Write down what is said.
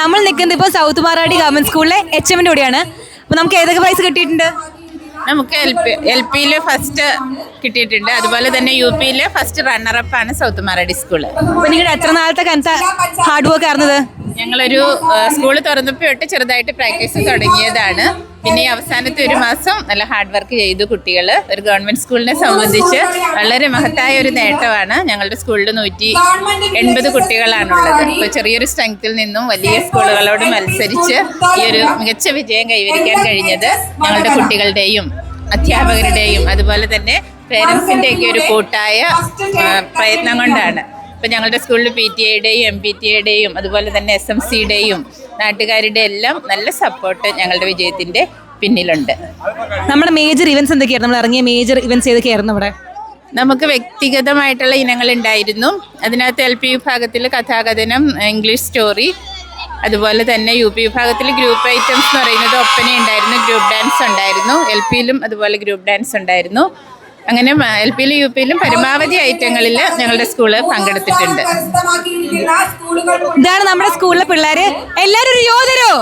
നമ്മൾ നിൽക്കുന്നത് ഇപ്പോൾ സൗത്ത് മാറാടി ഗവൺമെന്റ് സ്കൂളിലെ HM കൂടിയാണ്. അപ്പോൾ നമുക്ക് ഏതൊക്കെ പ്രൈസ് കിട്ടിയിട്ടുണ്ട്? നമുക്ക് എൽ പിയിൽ ഫസ്റ്റ് കിട്ടിയിട്ടുണ്ട്. അതുപോലെ തന്നെ UP ഫസ്റ്റ് റണ്ണറപ്പ് ആണ് സൗത്ത് മാറാടി സ്കൂള്. അപ്പോൾ നിങ്ങളുടെ എത്ര നാളത്തെ കനത്ത ഹാർഡ് വർക്ക് ആയിരുന്നത്? ഞങ്ങളൊരു സ്കൂൾ തുറന്നപ്പോൾ തൊട്ട് ചെറുതായിട്ട് പ്രാക്ടീസ് തുടങ്ങിയതാണ്. പിന്നെ ഈ അവസാനത്തെ ഒരു മാസം നല്ല ഹാർഡ് വർക്ക് ചെയ്തു കുട്ടികൾ. ഒരു ഗവൺമെൻറ് സ്കൂളിനെ സംബന്ധിച്ച് വളരെ മഹത്തായ ഒരു നേട്ടമാണ്. ഞങ്ങളുടെ സ്കൂളിൽ 180 കുട്ടികളാണുള്ളത്. ഇപ്പോൾ ചെറിയൊരു സ്ട്രെങ്ത്തിൽ നിന്നും വലിയ സ്കൂളുകളോട് മത്സരിച്ച് ഈ ഒരു മികച്ച വിജയം കൈവരിക്കാൻ കഴിഞ്ഞത് ഞങ്ങളുടെ കുട്ടികളുടെയും അധ്യാപകരുടെയും അതുപോലെ തന്നെ പേരൻസിൻ്റെയൊക്കെ ഒരു കൂട്ടായ പ്രയത്നം കൊണ്ടാണ്. ഇപ്പം ഞങ്ങളുടെ സ്കൂളിൽ PTA-യുടെയും MPTA-യുടെയും അതുപോലെ തന്നെ SMC-യുടെയും നാട്ടുകാരുടെ എല്ലാം നല്ല സപ്പോർട്ട് ഞങ്ങളുടെ വിജയത്തിൻ്റെ പിന്നിലുണ്ട്. നമ്മുടെ മേജർ ഇവൻറ്റ്സ് എന്തൊക്കെയായിരുന്നു? നമ്മൾ ഇറങ്ങിയ മേജർ ഇവൻറ്റ്സ് ഏതൊക്കെയായിരുന്നു? അവിടെ നമുക്ക് വ്യക്തിഗതമായിട്ടുള്ള ഇനങ്ങളുണ്ടായിരുന്നു. അതിനകത്ത് LP വിഭാഗത്തിൽ കഥാകഥനം, ഇംഗ്ലീഷ് സ്റ്റോറി, അതുപോലെ തന്നെ UP വിഭാഗത്തിൽ ഗ്രൂപ്പ് ഐറ്റംസ് എന്ന് പറയുന്നത് ഒപ്പന ഉണ്ടായിരുന്നു, ഗ്രൂപ്പ് ഡാൻസ് ഉണ്ടായിരുന്നു. LPയിലും അതുപോലെ ഗ്രൂപ്പ് ഡാൻസ് ഉണ്ടായിരുന്നു. അങ്ങനെ LPയിലും UPയിലും പരമാവധി ഐറ്റങ്ങളിൽ ഞങ്ങളുടെ സ്കൂള് ഇതാണ് നമ്മുടെ സ്കൂളിലെ പിള്ളേര്. എല്ലാവരും ഒരു യോധരോ